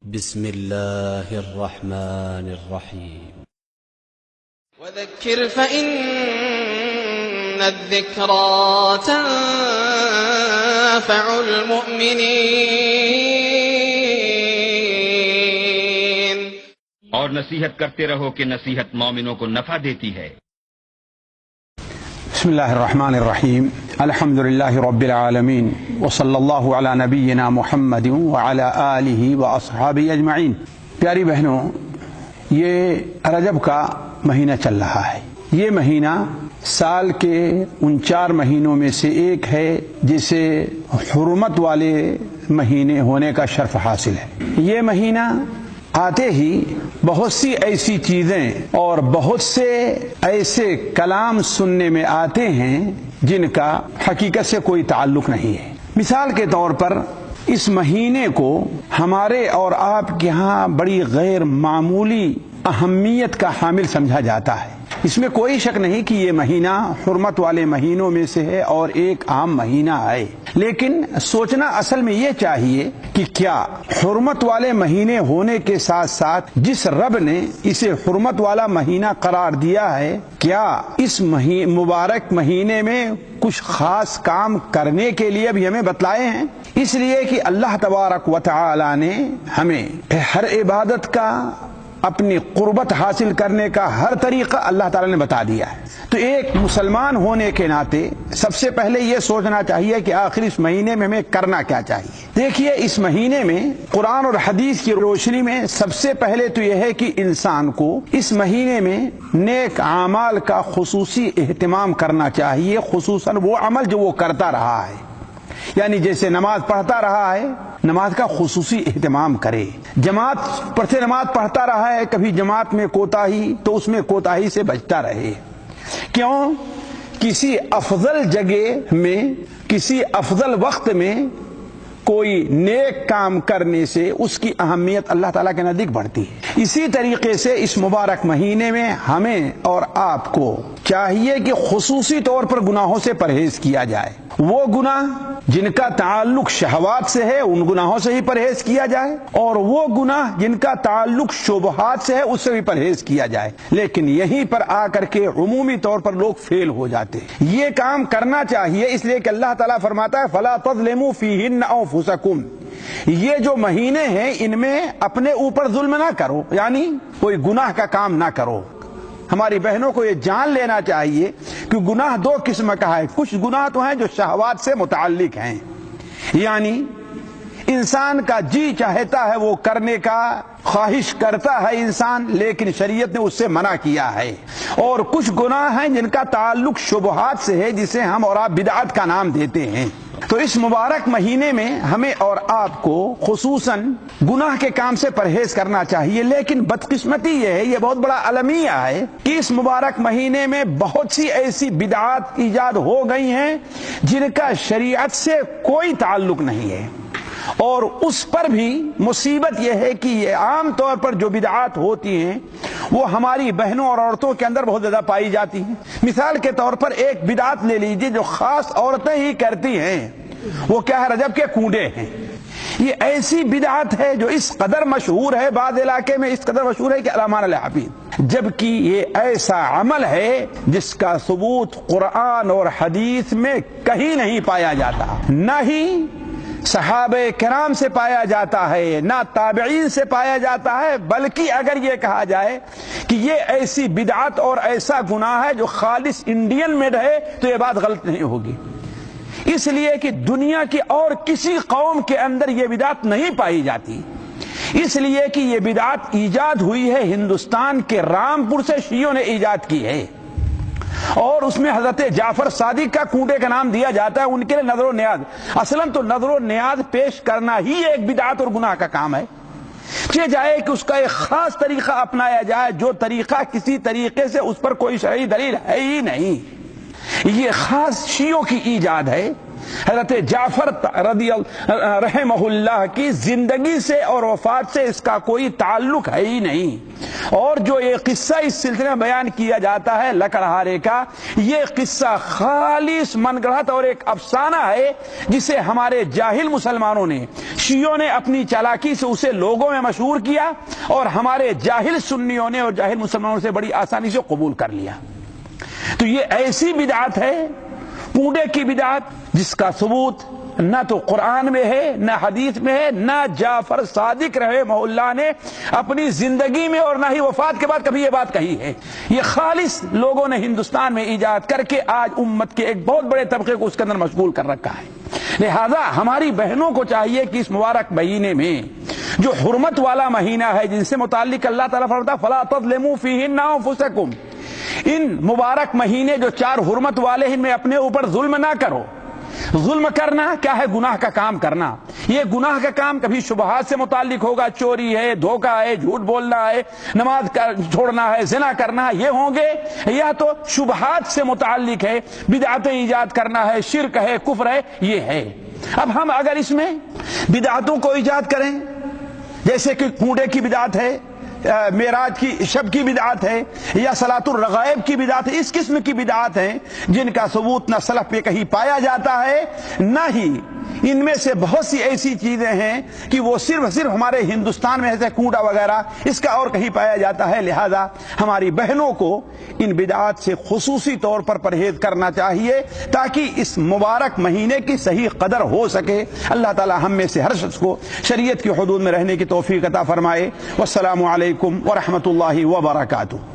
بسم الله الرحمن الرحيم وذكر فإن الذكرى تنفع المؤمنين اور نصیحت کرتے رہو کہ نصیحت مومنوں کو نفع دیتی ہے۔ بسم اللہ الرحمن الرحیم الحمد للہ رب العالمین وصلی اللہ علی نبینا محمد وعلی آلہ واصحابہ اجمعین۔ پیاری بہنوں، یہ رجب کا مہینہ چل رہا ہے۔ یہ مہینہ سال کے ان 4 مہینوں میں سے ایک ہے جسے حرمت والے مہینے ہونے کا شرف حاصل ہے۔ یہ مہینہ آتے ہی بہت سی ایسی چیزیں اور بہت سے ایسے کلام سننے میں آتے ہیں جن کا حقیقت سے کوئی تعلق نہیں ہے۔ مثال کے طور پر اس مہینے کو ہمارے اور آپ کے ہاں بڑی غیر معمولی اہمیت کا حامل سمجھا جاتا ہے۔ اس میں کوئی شک نہیں کہ یہ مہینہ حرمت والے مہینوں میں سے ہے اور ایک عام مہینہ ہے، لیکن سوچنا اصل میں یہ چاہیے کہ کیا حرمت والے مہینے ہونے کے ساتھ ساتھ جس رب نے اسے حرمت والا مہینہ قرار دیا ہے، کیا اس مبارک مہینے میں کچھ خاص کام کرنے کے لیے بھی ہمیں بتلائے ہیں؟ اس لیے کہ اللہ تبارک و تعالی نے ہمیں ہر عبادت کا، اپنی قربت حاصل کرنے کا ہر طریقہ اللہ تعالی نے بتا دیا ہے۔ تو ایک مسلمان ہونے کے ناطے سب سے پہلے یہ سوچنا چاہیے کہ آخر اس مہینے میں ہمیں کرنا کیا چاہیے۔ دیکھیے، اس مہینے میں قرآن اور حدیث کی روشنی میں سب سے پہلے تو یہ ہے کہ انسان کو اس مہینے میں نیک اعمال کا خصوصی اہتمام کرنا چاہیے، خصوصاً وہ عمل جو وہ کرتا رہا ہے، یعنی جیسے نماز پڑھتا رہا ہے، نماز کا خصوصی اہتمام کرے۔ نماز پڑھتا رہا ہے، کبھی جماعت میں کوتاہی تو اس میں کوتاہی سے بچتا رہے۔ کیوں؟ کسی افضل جگہ میں، کسی افضل وقت میں کوئی نیک کام کرنے سے اس کی اہمیت اللہ تعالیٰ کے نزدیک بڑھتی ہے۔ اسی طریقے سے اس مبارک مہینے میں ہمیں اور آپ کو چاہیے کہ خصوصی طور پر گناہوں سے پرہیز کیا جائے۔ وہ گناہ جن کا تعلق شہوات سے ہے ان گناہوں سے ہی پرہیز کیا جائے، اور وہ گناہ جن کا تعلق شبہات سے ہے اس سے بھی پرہیز کیا جائے۔ لیکن یہیں پر آ کر کے عمومی طور پر لوگ فیل ہو جاتے ہیں۔ یہ کام کرنا چاہیے، اس لیے کہ اللہ تعالیٰ فرماتا ہے فَلَا تَظْلِمُوا فِيهِنَّ أَنفُسَكُمْ، یہ جو مہینے ہیں ان میں اپنے اوپر ظلم نہ کرو، یعنی کوئی گناہ کا کام نہ کرو۔ ہماری بہنوں کو یہ جان لینا چاہیے کہ گناہ 2 قسم کا ہے۔ کچھ گناہ تو ہیں جو شہوات سے متعلق ہیں، یعنی انسان کا جی چاہتا ہے وہ کرنے کا خواہش کرتا ہے انسان، لیکن شریعت نے اس سے منع کیا ہے۔ اور کچھ گناہ ہیں جن کا تعلق شبہات سے ہے، جسے ہم اور آپ بدعت کا نام دیتے ہیں۔ تو اس مبارک مہینے میں ہمیں اور آپ کو خصوصاً گناہ کے کام سے پرہیز کرنا چاہیے، لیکن بدقسمتی یہ ہے، یہ بہت بڑا المیہ ہے کہ اس مبارک مہینے میں بہت سی ایسی بدعات ایجاد ہو گئی ہیں جن کا شریعت سے کوئی تعلق نہیں ہے، اور اس پر بھی مصیبت یہ ہے کہ یہ عام طور پر جو بدعات ہوتی ہیں وہ ہماری بہنوں اور عورتوں کے اندر بہت زیادہ پائی جاتی ہیں۔ مثال کے طور پر ایک بدعت لے لیجیے جو خاص عورتیں ہی کرتی ہیں، وہ کیا ہے؟ رجب کے کونڈے ہیں۔ یہ ایسی بدعت ہے جو اس قدر مشہور ہے، بعض علاقے میں اس قدر مشہور ہے کہ علامہ الحافظ، جبکہ یہ ایسا عمل ہے جس کا ثبوت قرآن اور حدیث میں کہیں نہیں پایا جاتا، نہ ہی صحابہ کرام سے پایا جاتا ہے، نہ تابعین سے پایا جاتا ہے، بلکہ اگر یہ کہا جائے کہ یہ ایسی بدعت اور ایسا گناہ ہے جو خالص انڈین میڈ ہے تو یہ بات غلط نہیں ہوگی، اس لیے کہ دنیا کی اور کسی قوم کے اندر یہ بدعت نہیں پائی جاتی، اس لیے کہ یہ بدعت ایجاد ہوئی ہے ہندوستان کے رامپور سے، شیعوں نے ایجاد کی ہے، اور اس میں حضرت جعفر صادق کا کونڈے کا نام دیا جاتا ہے ان کے لیے نظر و نیاز۔ اصلاً تو نظر و نیاز پیش کرنا ہی ایک بدعت اور گناہ کا کام ہے، چاہے جائے کہ اس کا ایک خاص طریقہ اپنایا جائے جو طریقہ کسی طریقے سے اس پر کوئی شرعی دلیل ہے ہی نہیں، یہ خاص شیعوں کی ایجاد ہے۔ حضرت جعفر رحمہ اللہ کی زندگی سے اور وفات سے اس کا کوئی تعلق ہے ہی نہیں، اور جو یہ قصہ اس سلسلے میں بیان کیا جاتا ہے لکڑہارے کا، یہ قصہ خالص من گڑھت اور ایک افسانہ ہے جسے ہمارے جاہل مسلمانوں نے، شیعوں نے اپنی چالاکی سے اسے لوگوں میں مشہور کیا، اور ہمارے جاہل سنیوں نے اور جاہل مسلمانوں سے بڑی آسانی سے قبول کر لیا۔ تو یہ ایسی بدعت ہے، کنڈے کی بدعت، جس کا ثبوت نہ تو قرآن میں ہے، نہ حدیث میں ہے، نہ جعفر صادق رحمہ اللہ نے اپنی زندگی میں اور نہ ہی وفات کے بعد کبھی یہ بات کہی ہے۔ یہ خالص لوگوں نے ہندوستان میں ایجاد کر کے آج امت کے ایک بہت بڑے طبقے کو اس کے اندر مشغول کر رکھا ہے۔ لہذا ہماری بہنوں کو چاہیے کہ اس مبارک مہینے میں جو حرمت والا مہینہ ہے، جن سے متعلق اللہ تعالیٰ فرماتا فلا تظلموا فیہن انفسکم، ان مبارک مہینے جو 4 حرمت والے ہیں ان میں اپنے اوپر ظلم نہ کرو۔ ظلم کرنا کیا ہے؟ گناہ کا کام کرنا۔ یہ گناہ کا کام کبھی شبہات سے متعلق ہوگا، چوری ہے، دھوکہ ہے، جھوٹ بولنا ہے، نماز چھوڑنا ہے، زنا کرنا ہے، یہ ہوں گے، یا تو شبہات سے متعلق ہے، بدعتیں ایجاد کرنا ہے، شرک ہے، کفر ہے، یہ ہے۔ اب ہم اگر اس میں بدعتوں کو ایجاد کریں، جیسے کہ کنڈے کی بدعت ہے، معراج کی شب کی بدعت ہے، یا صلاۃ الرغائب کی بدعت ہے، اس قسم کی بدعت ہیں جن کا ثبوت نہ سلف پہ کہیں پایا جاتا ہے، نہ ہی ان میں سے بہت سی ایسی چیزیں ہیں کہ وہ صرف ہمارے ہندوستان میں ایسے کنڈا وغیرہ اس کا اور کہیں پایا جاتا ہے۔ لہذا ہماری بہنوں کو ان بدعات سے خصوصی طور پر پرہیز کرنا چاہیے تاکہ اس مبارک مہینے کی صحیح قدر ہو سکے۔ اللہ تعالی ہم میں سے ہر شخص کو شریعت کی حدود میں رہنے کی توفیق عطا فرمائے۔ والسلام علیکم ورحمۃ اللہ وبرکاتہ۔